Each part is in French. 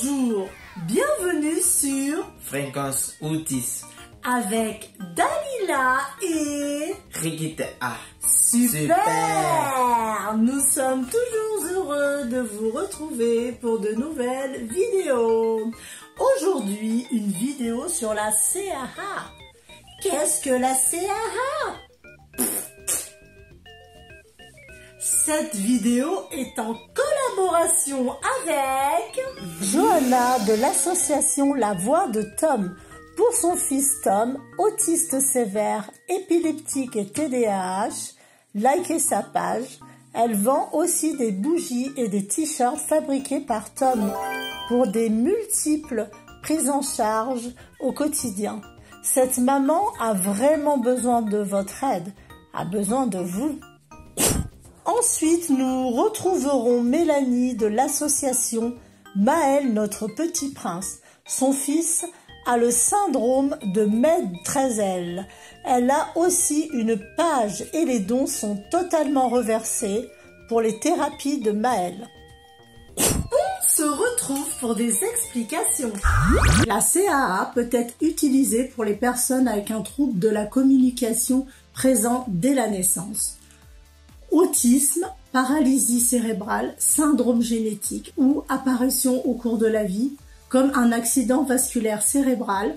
Bonjour, bienvenue sur Fréquence Autis avec Dalila et Rikita. Super. Nous sommes toujours heureux de vous retrouver pour de nouvelles vidéos. Aujourd'hui, une vidéo sur la CAA. Qu'est-ce que la CAA? Cette vidéo est en collaboration avec Johanna de l'association La Voix de Tom. Pour son fils Tom, autiste sévère, épileptique et TDAH, likez sa page. Elle vend aussi des bougies et des t-shirts fabriqués par Tom pour des multiples prises en charge au quotidien. Cette maman a vraiment besoin de votre aide, a besoin de vous. Ensuite, nous retrouverons Mélanie de l'association Maël, notre petit prince. Son fils a le syndrome de Med-Trezel. Elle a aussi une page et les dons sont totalement reversés pour les thérapies de Maël. On se retrouve pour des explications. La CAA peut être utilisée pour les personnes avec un trouble de la communication présent dès la naissance. Autisme, paralysie cérébrale, syndrome génétique ou apparition au cours de la vie, comme un accident vasculaire cérébral,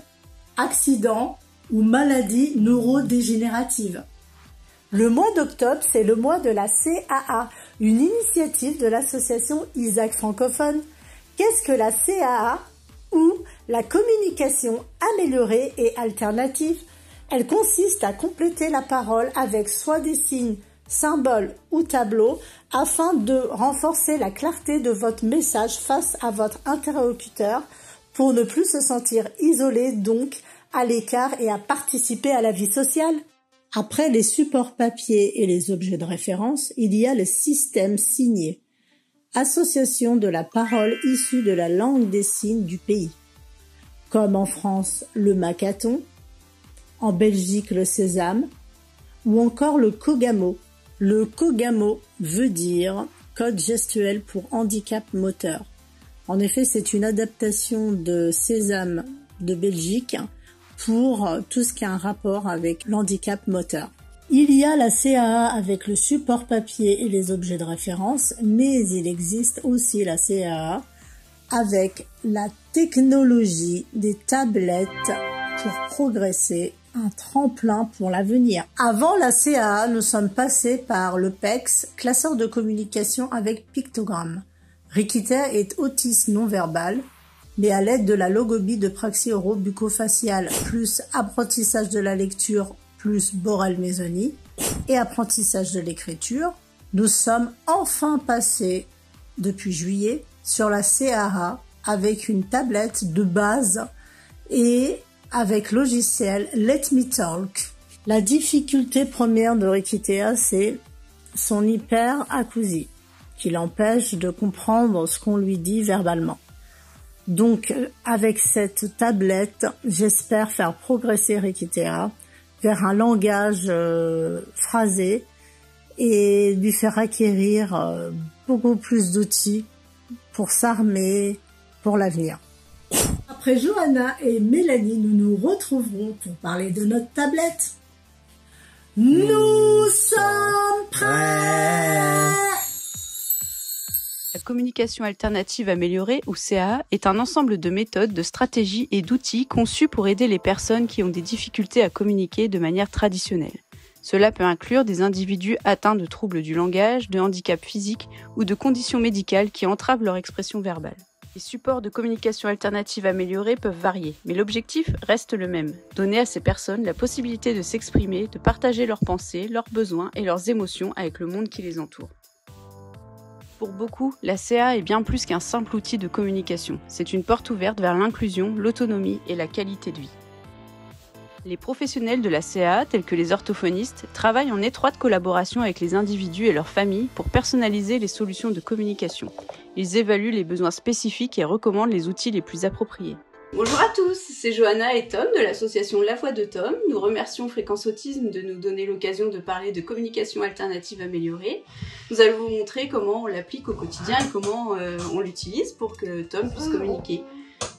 accident ou maladie neurodégénérative. Le mois d'octobre, c'est le mois de la CAA, une initiative de l'association Isaac francophone. Qu'est-ce que la CAA ou la communication améliorée et alternative? Elle consiste à compléter la parole avec soit des signes, symboles ou tableaux afin de renforcer la clarté de votre message face à votre interlocuteur pour ne plus se sentir isolé, donc à l'écart et à participer à la vie sociale. Après les supports papier et les objets de référence, il y a le système signé, association de la parole issue de la langue des signes du pays, comme en France le Makaton, en Belgique le Sésame ou encore le Kogamo. Le Kogamo veut dire code gestuel pour handicap moteur. En effet, c'est une adaptation de Sésame de Belgique pour tout ce qui a un rapport avec l'handicap moteur. Il y a la CAA avec le support papier et les objets de référence, mais il existe aussi la CAA avec la technologie des tablettes pour progresser, un tremplin pour l'avenir. Avant la CAA, nous sommes passés par le PEX, classeur de communication avec pictogramme. Rikita est autiste non-verbal, mais à l'aide de la logobie de praxie oro-bucco-faciale plus apprentissage de la lecture plus boralmésonie et apprentissage de l'écriture, nous sommes enfin passés, depuis juillet, sur la CAA avec une tablette de base et avec logiciel Let Me Talk. La difficulté première de Rikita, c'est son hyperacousie, qui l'empêche de comprendre ce qu'on lui dit verbalement. Donc, avec cette tablette, j'espère faire progresser Rikita vers un langage phrasé et lui faire acquérir beaucoup plus d'outils pour s'armer pour l'avenir. Après Johanna et Mélanie, nous nous retrouverons pour parler de notre tablette. Nous sommes prêts! La communication alternative améliorée, ou CAA, est un ensemble de méthodes, de stratégies et d'outils conçus pour aider les personnes qui ont des difficultés à communiquer de manière traditionnelle. Cela peut inclure des individus atteints de troubles du langage, de handicap physique ou de conditions médicales qui entravent leur expression verbale. Les supports de communication alternative améliorés peuvent varier, mais l'objectif reste le même, donner à ces personnes la possibilité de s'exprimer, de partager leurs pensées, leurs besoins et leurs émotions avec le monde qui les entoure. Pour beaucoup, la CAA est bien plus qu'un simple outil de communication. C'est une porte ouverte vers l'inclusion, l'autonomie et la qualité de vie. Les professionnels de la CAA, tels que les orthophonistes, travaillent en étroite collaboration avec les individus et leurs familles pour personnaliser les solutions de communication. Ils évaluent les besoins spécifiques et recommandent les outils les plus appropriés. Bonjour à tous, c'est Johanna et Tom de l'association La Voix de Tom. Nous remercions Fréquence Autisme de nous donner l'occasion de parler de communication alternative améliorée. Nous allons vous montrer comment on l'applique au quotidien et comment on l'utilise pour que Tom puisse communiquer.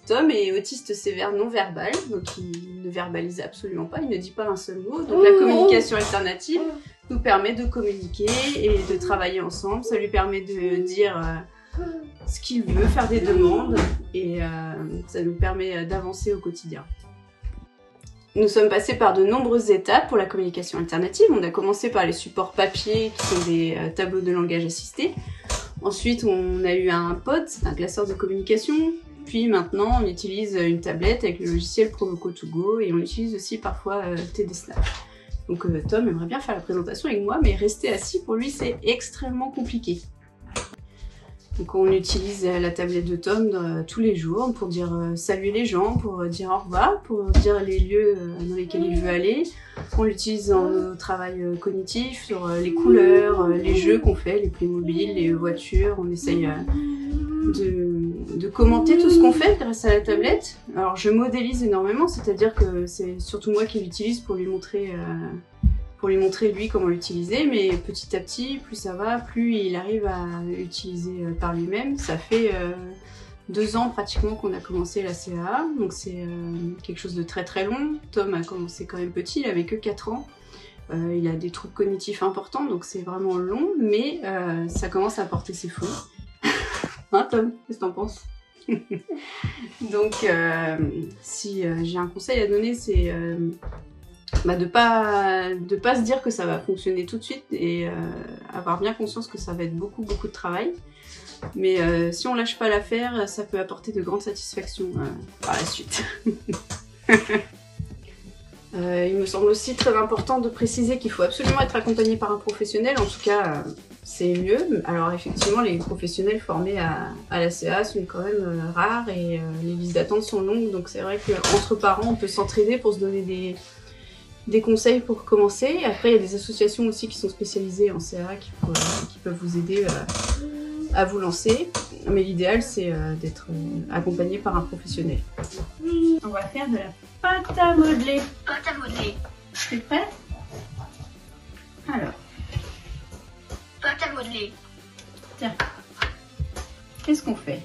Tom est autiste sévère non-verbal, donc il ne verbalise absolument pas, il ne dit pas un seul mot. Donc la communication alternative nous permet de communiquer et de travailler ensemble. Ça lui permet de dire ce qu'il veut, faire des demandes et ça nous permet d'avancer au quotidien. Nous sommes passés par de nombreuses étapes pour la communication alternative. On a commencé par les supports papier qui sont des tableaux de langage assistés. Ensuite, on a eu un pod, c'est un classeur de communication. Puis maintenant, on utilise une tablette avec le logiciel Proloco2Go et on utilise aussi parfois TD Snap. Donc Tom aimerait bien faire la présentation avec moi, mais rester assis pour lui c'est extrêmement compliqué. Donc on utilise la tablette de Tom tous les jours pour dire saluer les gens, pour dire au revoir, pour dire les lieux dans lesquels il veut aller. On l'utilise dans nos travail cognitifs, sur les couleurs, les jeux qu'on fait, les Playmobil, les voitures. On essaye de commenter tout ce qu'on fait grâce à la tablette. Alors je modélise énormément, c'est-à-dire que c'est surtout moi qui l'utilise pour lui montrer lui comment l'utiliser, mais petit à petit, plus ça va, plus il arrive à l'utiliser par lui-même. Ça fait 2 ans pratiquement qu'on a commencé la CAA, donc c'est quelque chose de très très long. Tom a commencé quand même petit, il avait que 4 ans. Il a des troubles cognitifs importants, donc c'est vraiment long, mais ça commence à porter ses fruits. Hein Tom, qu'est-ce que t'en penses? Donc si j'ai un conseil à donner, c'est de pas se dire que ça va fonctionner tout de suite et avoir bien conscience que ça va être beaucoup de travail. Mais si on lâche pas l'affaire, ça peut apporter de grandes satisfactions par la suite. Il me semble aussi très important de préciser qu'il faut absolument être accompagné par un professionnel, en tout cas c'est mieux. Alors effectivement les professionnels formés à la CA sont quand même rares et les listes d'attente sont longues, donc c'est vrai qu'entre parents on peut s'entraider pour se donner des conseils pour commencer. Après il y a des associations aussi qui sont spécialisées en CA qui peuvent vous aider à vous lancer, mais l'idéal c'est d'être accompagné par un professionnel. On va faire de la pâte à modeler. Pâte à modeler. Tu es prêt? Alors. Pâte à modeler. Tiens. Qu'est-ce qu'on fait?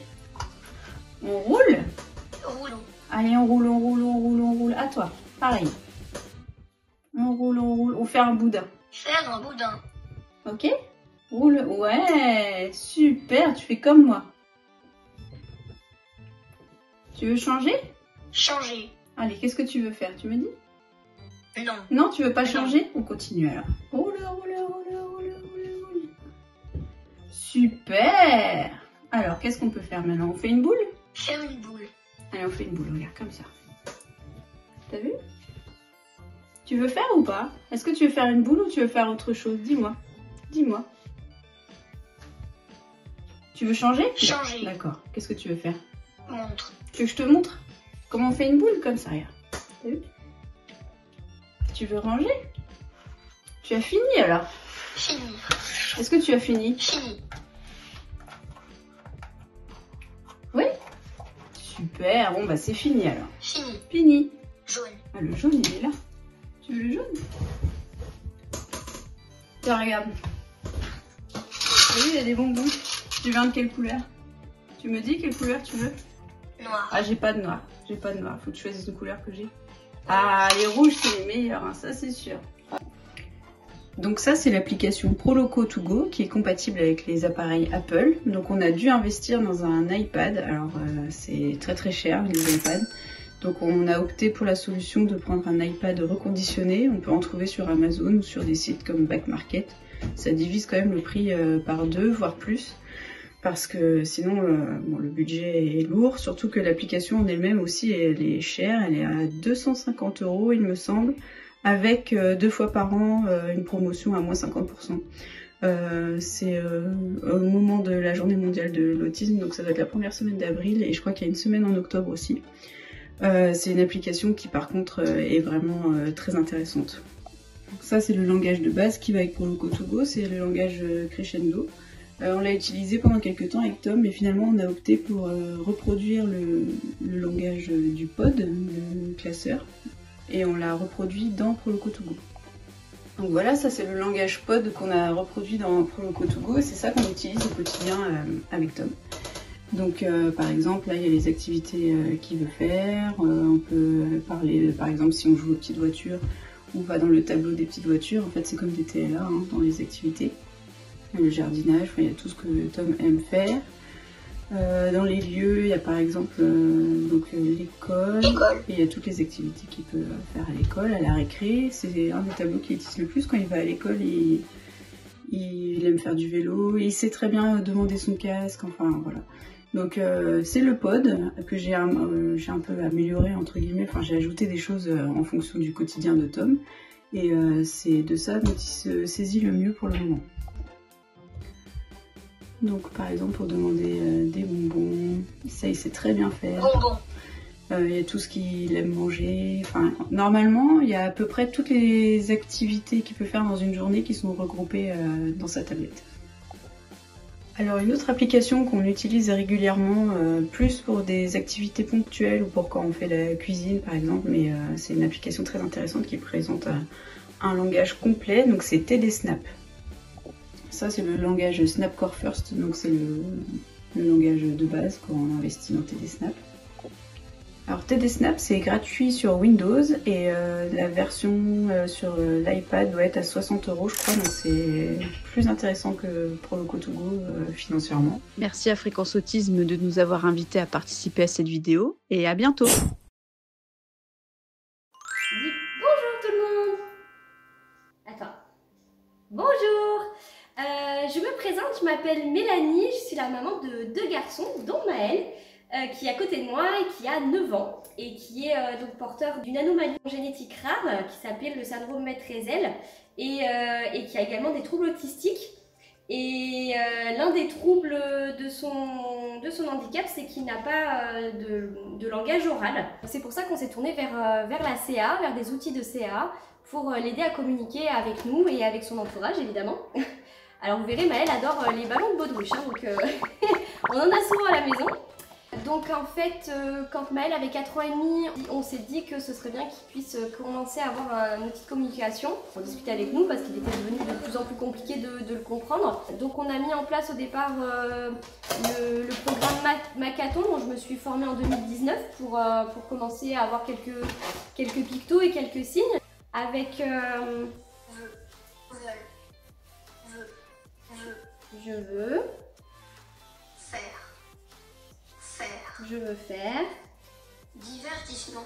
On roule? Roulons. Allez, on roule. À toi, pareil. On roule. On fait un boudin. Faire un boudin. Ok? Roule. Ouais, super, tu fais comme moi. Tu veux changer? Changer. Allez, qu'est-ce que tu veux faire? Tu me dis? Non. Non, tu veux pas Non. changer? On continue alors. Roule. Super! Alors, qu'est-ce qu'on peut faire maintenant? On fait une boule? Faire une boule. Allez, on fait une boule, regarde, comme ça. T'as vu? Tu veux faire ou pas? Est-ce que tu veux faire une boule ou tu veux faire autre chose? Dis-moi. Dis-moi. Tu veux changer? Changer. D'accord. Qu'est-ce que tu veux faire? Montre. Tu veux que je te montre comment on fait une boule? Comme ça, regarde. T'as vu? Tu veux ranger? Tu as fini alors? Fini. Est-ce que tu as fini? Fini. Oui? Super, bon bah c'est fini alors. Fini. Fini. Jaune. Ah, le jaune il est là. Tu veux le jaune? Tiens, regarde. T'as vu, il y a des bonbons. Tu viens de quelle couleur? Tu me dis quelle couleur tu veux? Noir. Ah, j'ai pas de noir. J'ai pas de noir. Faut que tu choisisses une couleur que j'ai. Ah, les rouges c'est les meilleurs, hein, ça c'est sûr. Donc ça c'est l'application Proloco2Go qui est compatible avec les appareils Apple. Donc on a dû investir dans un iPad, alors c'est très cher les iPads. Donc on a opté pour la solution de prendre un iPad reconditionné. On peut en trouver sur Amazon ou sur des sites comme Back Market. Ça divise quand même le prix par 2 voire plus. Parce que sinon le budget est lourd, surtout que l'application en elle-même aussi elle est chère, elle est à 250 € il me semble, avec 2 fois par an une promotion à moins 50%. C'est au moment de la journée mondiale de l'autisme, donc ça doit être la première semaine d'avril et je crois qu'il y a une semaine en octobre aussi. C'est une application qui par contre est vraiment très intéressante. Donc ça c'est le langage de base qui va avec Proloco2Go, c'est le langage Crescendo. On l'a utilisé pendant quelques temps avec Tom, mais finalement on a opté pour reproduire le langage du pod, le classeur, et on l'a reproduit dans Proloco2Go. Donc voilà, ça c'est le langage pod qu'on a reproduit dans Proloco2Go, et c'est ça qu'on utilise au quotidien avec Tom. Donc par exemple, là il y a les activités qu'il veut faire, on peut parler, par exemple si on joue aux petites voitures, on va dans le tableau des petites voitures, en fait c'est comme des TLA hein, dans les activités. Le jardinage, il y a tout ce que Tom aime faire. Dans les lieux, il y a par exemple l'école, et il y a toutes les activités qu'il peut faire à l'école, à la récré. C'est un des tableaux qu'il utilise le plus quand il va à l'école. Il aime faire du vélo, et il sait très bien demander son casque, enfin voilà. Donc c'est le pod que j'ai un peu amélioré entre guillemets, enfin j'ai ajouté des choses en fonction du quotidien de Tom, et c'est de ça dont il se saisit le mieux pour le moment. Donc par exemple pour demander des bonbons, ça il sait très bien faire. Bonbons. Il y a tout ce qu'il aime manger. Enfin, normalement, il y a à peu près toutes les activités qu'il peut faire dans une journée qui sont regroupées dans sa tablette. Alors une autre application qu'on utilise régulièrement, plus pour des activités ponctuelles ou pour quand on fait la cuisine par exemple, mais c'est une application très intéressante qui présente un langage complet, donc c'est TD Snap. Ça c'est le langage Snap Core First, donc c'est le langage de base quand on investit dans TD Snap. Alors TD Snap c'est gratuit sur Windows et la version sur l'iPad doit être à 60 € je crois, donc c'est plus intéressant que Proloco2Go financièrement. Merci à Fréquence Autisme de nous avoir invités à participer à cette vidéo et à bientôt. Bonjour tout le monde. Attends. Bonjour. Je me présente, je m'appelle Mélanie, je suis la maman de 2 garçons, dont Maël, qui est à côté de moi et qui a 9 ans et qui est donc porteur d'une anomalie génétique rare qui s'appelle le syndrome Maître-Ezel et qui a également des troubles autistiques. Et l'un des troubles de son handicap, c'est qu'il n'a pas de langage oral. C'est pour ça qu'on s'est tourné vers la CA, vers des outils de CA, pour l'aider à communiquer avec nous et avec son entourage évidemment. Alors vous verrez, Maëlle adore les ballons de baudruche, hein, donc on en a souvent à la maison. Donc en fait, quand Maëlle avait 4 ans et demi, on s'est dit que ce serait bien qu'il puisse commencer à avoir un outil de communication pour discuter avec nous parce qu'il était devenu de plus en plus compliqué de le comprendre. Donc on a mis en place au départ le programme Macathon dont je me suis formée en 2019 pour commencer à avoir quelques pictos et quelques signes avec je veux Faire. je veux faire Divertissement.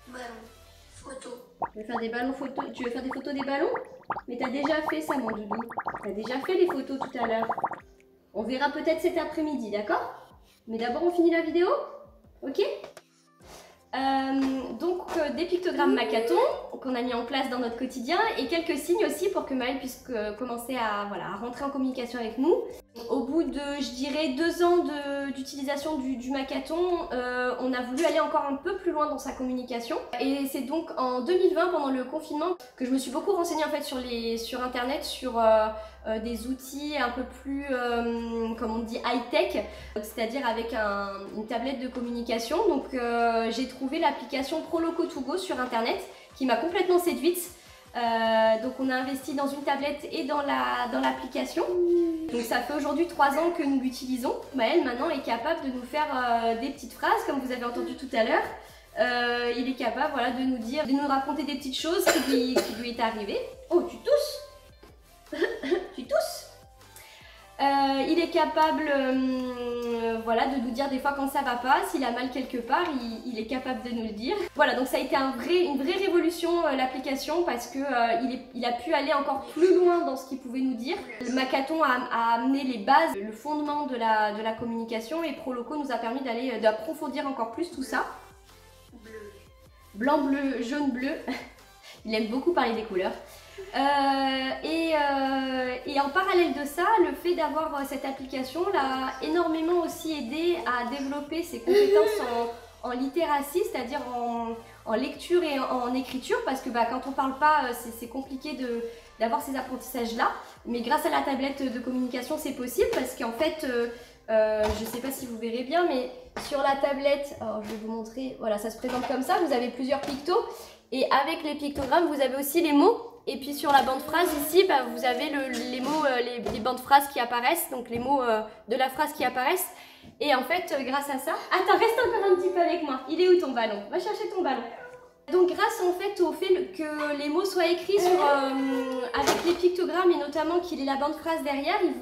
Ballon. Photo. je veux faire des ballons photos. Tu veux faire des photos des ballons? Mais t'as déjà fait ça mon doudou. T'as déjà fait les photos tout à l'heure. On verra peut-être cet après-midi, d'accord? Mais d'abord on finit la vidéo? Ok? Donc des pictogrammes Macathon qu'on a mis en place dans notre quotidien et quelques signes aussi pour que Maëlle puisse commencer à rentrer en communication avec nous. Au bout de, je dirais, 2 ans d'utilisation du Macathon, on a voulu aller encore un peu plus loin dans sa communication. Et c'est donc en 2020, pendant le confinement, que je me suis beaucoup renseignée en fait sur internet, sur des outils un peu plus, comme on dit, high-tech, c'est-à-dire avec une tablette de communication. Donc j'ai trouvé l'application Proloco2Go sur internet qui m'a complètement séduite. Donc on a investi dans une tablette et dans l'application. Donc ça fait aujourd'hui 3 ans que nous l'utilisons. Maëlle maintenant est capable de nous faire des petites phrases comme vous avez entendu tout à l'heure. Il est capable voilà, de nous raconter des petites choses qui lui est arrivée. Oh, tu tousses. Tu tousses. Il est capable voilà, de nous dire des fois quand ça va pas, s'il a mal quelque part, il est capable de nous le dire. Voilà, donc ça a été une vraie révolution l'application parce que il a pu aller encore plus loin dans ce qu'il pouvait nous dire. Le Macathon a amené les bases, le fondement de la communication et Proloco nous a permis d'approfondir encore plus tout ça. Bleu. Blanc, bleu, jaune, bleu. Il aime beaucoup parler des couleurs. Et en parallèle de ça, le fait d'avoir cette application l'a énormément aussi aidé à développer ses compétences en littératie, c'est-à-dire en lecture et en écriture, parce que quand on parle pas, c'est compliqué d'avoir ces apprentissages-là. Mais grâce à la tablette de communication, c'est possible parce qu'en fait, je ne sais pas si vous verrez bien, mais sur la tablette, alors je vais vous montrer, voilà, ça se présente comme ça, vous avez plusieurs pictos et avec les pictogrammes, vous avez aussi les mots. Et puis sur la bande phrase ici, bah, vous avez les mots, les bandes phrases qui apparaissent, donc les mots de la phrase qui apparaissent. Et en fait, grâce à ça... Attends, reste encore un petit peu avec moi. Il est où ton ballon? Va chercher ton ballon. Donc grâce en fait au fait que les mots soient écrits avec les pictogrammes et notamment qu'il ait la bande phrase derrière, il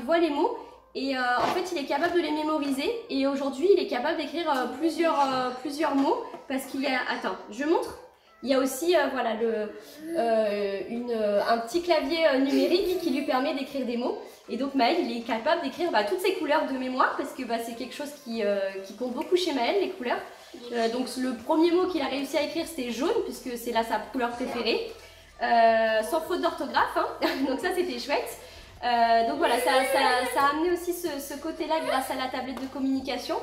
voit les mots. Et en fait, il est capable de les mémoriser. Et aujourd'hui, il est capable d'écrire plusieurs mots parce qu'il y a... Attends, je montre. Il y a aussi voilà, un petit clavier numérique qui lui permet d'écrire des mots. Et donc Maël, il est capable d'écrire toutes ces couleurs de mémoire parce que c'est quelque chose qui compte beaucoup chez Maël, les couleurs. Donc le premier mot qu'il a réussi à écrire, c'était jaune, puisque c'est là sa couleur préférée. Sans faute d'orthographe, hein. Donc ça, c'était chouette. Donc voilà, ça a amené aussi ce côté-là grâce à la tablette de communication.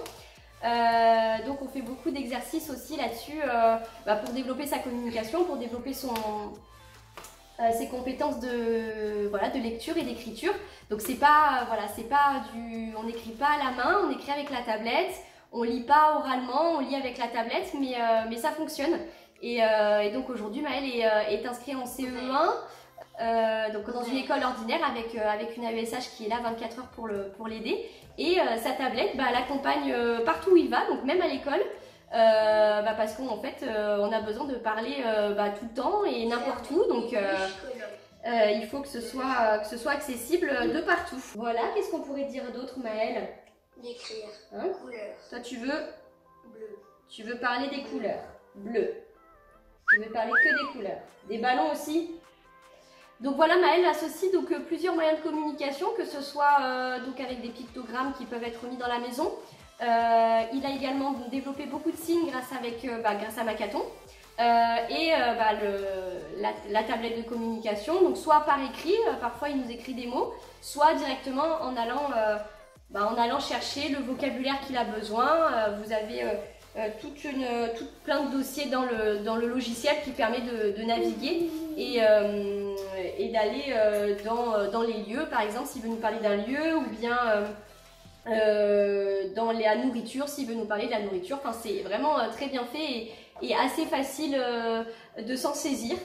Donc on fait beaucoup d'exercices aussi là-dessus pour développer sa communication, pour développer ses compétences de lecture et d'écriture. Donc c'est pas on n'écrit pas à la main, on écrit avec la tablette, on lit pas oralement, on lit avec la tablette, mais ça fonctionne. Et donc aujourd'hui Maël est inscrit en CE1. Donc dans une école ordinaire avec une AESH qui est là 24 heures pour l'aider. Et sa tablette, elle accompagne partout où il va, donc même à l'école, parce qu'en fait, on a besoin de parler tout le temps et n'importe où. Donc il faut que ce soit accessible de partout. Voilà, qu'est-ce qu'on pourrait dire d'autre, Maëlle? D'écrire. Hein? Couleur. Toi, tu veux Bleu. Tu veux parler des couleurs. Bleu. Tu veux parler que des couleurs. Des ballons aussi. Donc voilà, Maëlle associe donc plusieurs moyens de communication, que ce soit donc avec des pictogrammes qui peuvent être mis dans la maison. Il a également développé beaucoup de signes grâce à Makaton. La tablette de communication, donc soit par écrit, parfois il nous écrit des mots, soit directement en allant chercher le vocabulaire qu'il a besoin. Vous avez plein de dossiers dans le logiciel qui permet de naviguer et d'aller dans les lieux, par exemple s'il veut nous parler d'un lieu, ou bien dans la nourriture s'il veut nous parler de la nourriture. Enfin, c'est vraiment très bien fait et assez facile de s'en saisir.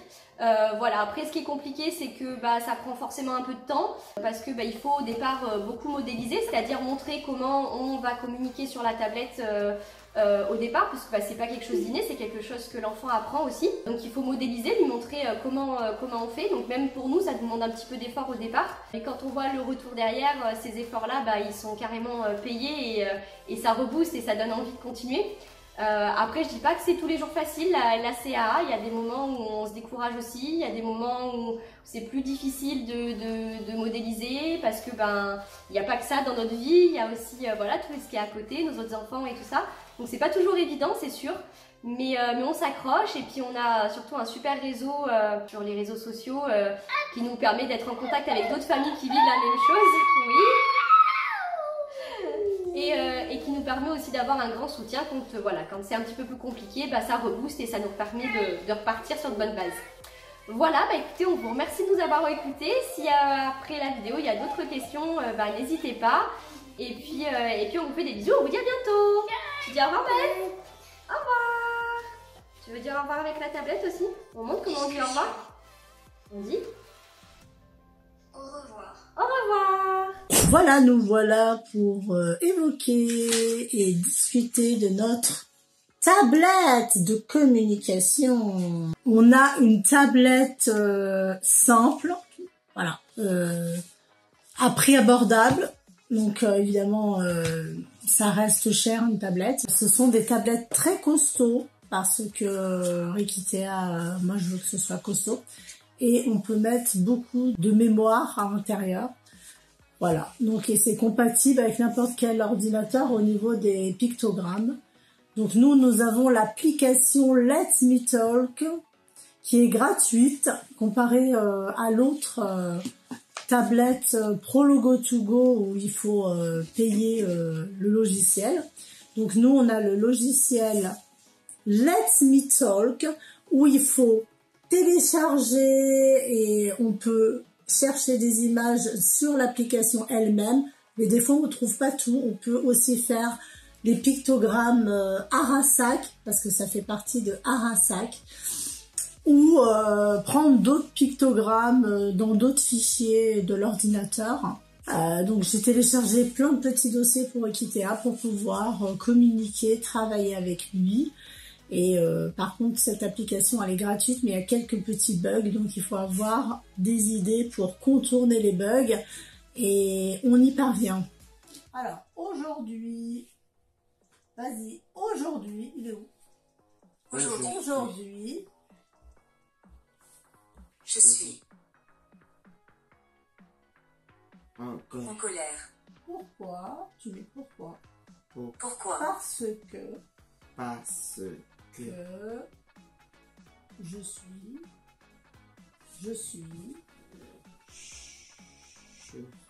Voilà. Après, ce qui est compliqué, c'est que ça prend forcément un peu de temps parce que il faut au départ beaucoup modéliser, c'est-à-dire montrer comment on va communiquer sur la tablette au départ, parce que c'est pas quelque chose d'inné, c'est quelque chose que l'enfant apprend aussi. Donc il faut modéliser, lui montrer comment on fait. Donc même pour nous, ça demande un petit peu d'effort au départ. Et quand on voit le retour derrière, ces efforts-là, ils sont carrément payés et ça rebooste et ça donne envie de continuer. Après, je dis pas que c'est tous les jours facile, la CAA, il y a des moments où on se décourage aussi, il y a des moments où c'est plus difficile de modéliser parce que il n'y a pas que ça dans notre vie, il y a aussi tout ce qui est à côté, nos autres enfants et tout ça. Donc c'est pas toujours évident, c'est sûr, mais on s'accroche et puis on a surtout un super réseau sur les réseaux sociaux qui nous permet d'être en contact avec d'autres familles qui vivent la même chose. Oui. Et qui nous permet aussi d'avoir un grand soutien quand c'est un petit peu plus compliqué, ça rebooste et ça nous permet de repartir sur de bonnes bases. Voilà, écoutez, on vous remercie de nous avoir écoutés. Si après la vidéo il y a d'autres questions, n'hésitez pas. Et puis on vous fait des bisous, on vous dit à bientôt. Tu dis au revoir, Maëlle? Au revoir. Tu veux dire au revoir avec la tablette aussi? On montre comment on dit au revoir? On dit Au revoir. au revoir. Voilà, nous voilà pour évoquer et discuter de notre tablette de communication. On a une tablette simple, voilà, à prix abordable. Donc évidemment, ça reste cher une tablette. Ce sont des tablettes très costauds parce que Rikitea, moi je veux que ce soit costaud. Et on peut mettre beaucoup de mémoire à l'intérieur. Voilà, donc et c'est compatible avec n'importe quel ordinateur au niveau des pictogrammes. Donc nous avons l'application Let Me Talk qui est gratuite comparée à l'autre tablette ProLogo2Go où il faut payer le logiciel. Donc nous on a le logiciel Let Me Talk où il faut télécharger et on peut chercher des images sur l'application elle-même. Mais des fois, on ne trouve pas tout. On peut aussi faire les pictogrammes Arasac, parce que ça fait partie de Arasac, ou prendre d'autres pictogrammes dans d'autres fichiers de l'ordinateur. Donc j'ai téléchargé plein de petits dossiers pour Equitea pour pouvoir communiquer, travailler avec lui. Et par contre, cette application, elle est gratuite, mais il y a quelques petits bugs, donc il faut avoir des idées pour contourner les bugs. Et on y parvient. Alors, aujourd'hui, vas-y, aujourd'hui, il est où? Aujourd'hui, je suis en colère. Pourquoi? Tu mets pourquoi? Pourquoi? Parce que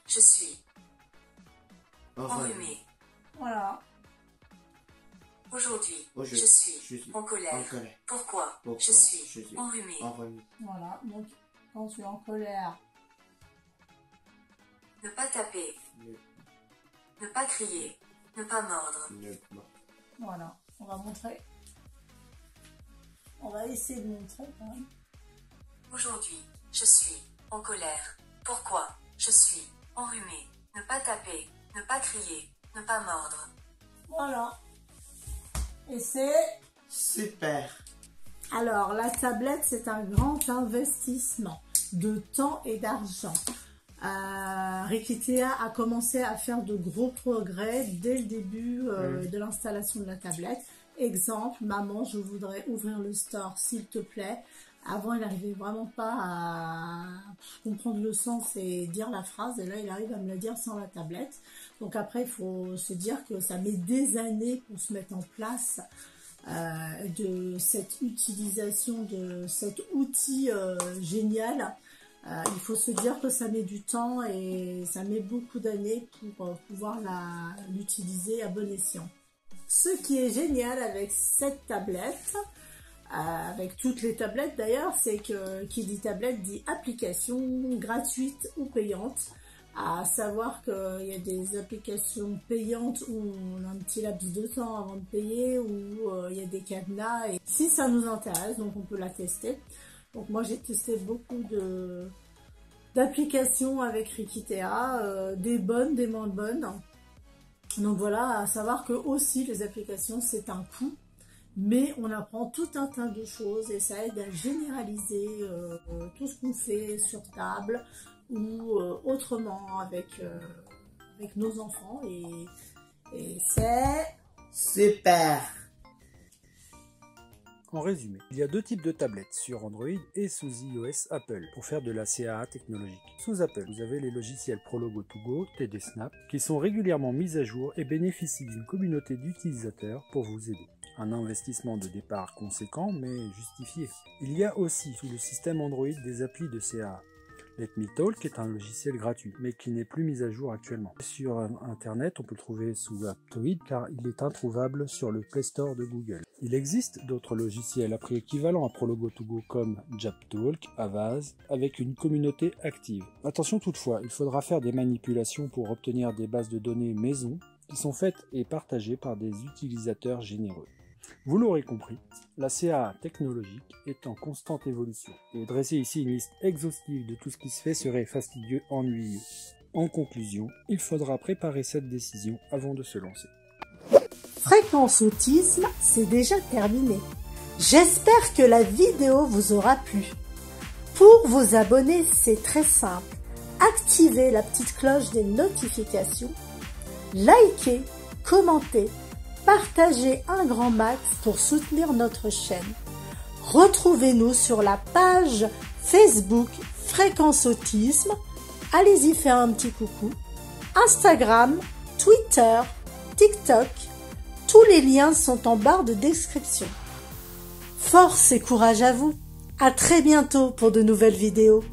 je suis enrhumé. Voilà. Aujourd'hui, je suis en colère. Pourquoi? Je suis enrhumé. Voilà, donc quand tu es en colère, ne pas taper, ne pas crier, ne pas mordre. voilà, on va montrer. On va essayer de montrer quand même. Aujourd'hui, je suis en colère. Pourquoi? Je suis enrhumé. Ne pas taper, ne pas crier, ne pas mordre. Voilà. Et c'est... Super. Alors, la tablette, c'est un grand investissement de temps et d'argent. Rikitea a commencé à faire de gros progrès dès le début de l'installation de la tablette. Exemple, maman, je voudrais ouvrir le store, s'il te plaît. Avant, il n'arrivait vraiment pas à comprendre le sens et dire la phrase. Et là, il arrive à me la dire sans la tablette. Donc après, il faut se dire que ça met des années pour se mettre en place de cette utilisation de cet outil génial. Il faut se dire que ça met du temps et ça met beaucoup d'années pour pouvoir l'utiliser à bon escient. Ce qui est génial avec cette tablette, avec toutes les tablettes d'ailleurs, c'est que qui dit tablette dit application gratuite ou payante. À savoir qu'il y a des applications payantes où on a un petit laps de temps avant de payer, où il y a des cadenas. Et si ça nous intéresse, donc on peut la tester. Donc moi j'ai testé beaucoup d'applications avec Rikitea, des bonnes, des moins bonnes. Donc voilà, à savoir que aussi les applications c'est un coût. Mais on apprend tout un tas de choses et ça aide à généraliser tout ce qu'on fait sur table ou autrement avec nos enfants. Et c'est super. En résumé, il y a deux types de tablettes sur Android et sous iOS Apple pour faire de la CAA technologique. Sous Apple, vous avez les logiciels Prologo2Go, TD Snap, qui sont régulièrement mis à jour et bénéficient d'une communauté d'utilisateurs pour vous aider. Un investissement de départ conséquent, mais justifié. Il y a aussi sous le système Android des applis de CAA. Let Me Talk est un logiciel gratuit, mais qui n'est plus mis à jour actuellement. Sur Internet, on peut le trouver sous Aptoid, car il est introuvable sur le Play Store de Google. Il existe d'autres logiciels à prix équivalent à Prologo2Go comme Japtalk, Avaz, avec une communauté active. Attention toutefois, il faudra faire des manipulations pour obtenir des bases de données maison, qui sont faites et partagées par des utilisateurs généreux. Vous l'aurez compris, la CAA technologique est en constante évolution, et dresser ici une liste exhaustive de tout ce qui se fait serait fastidieux, ennuyeux. En conclusion, il faudra préparer cette décision avant de se lancer. Fréquence Autisme, c'est déjà terminé. J'espère que la vidéo vous aura plu. Pour vous abonner, c'est très simple. Activez la petite cloche des notifications, likez, commentez, partagez un grand max pour soutenir notre chaîne. Retrouvez-nous sur la page Facebook Fréquence Autisme. Allez-y faire un petit coucou. Instagram, Twitter, TikTok. Tous les liens sont en barre de description. Force et courage à vous. À très bientôt pour de nouvelles vidéos.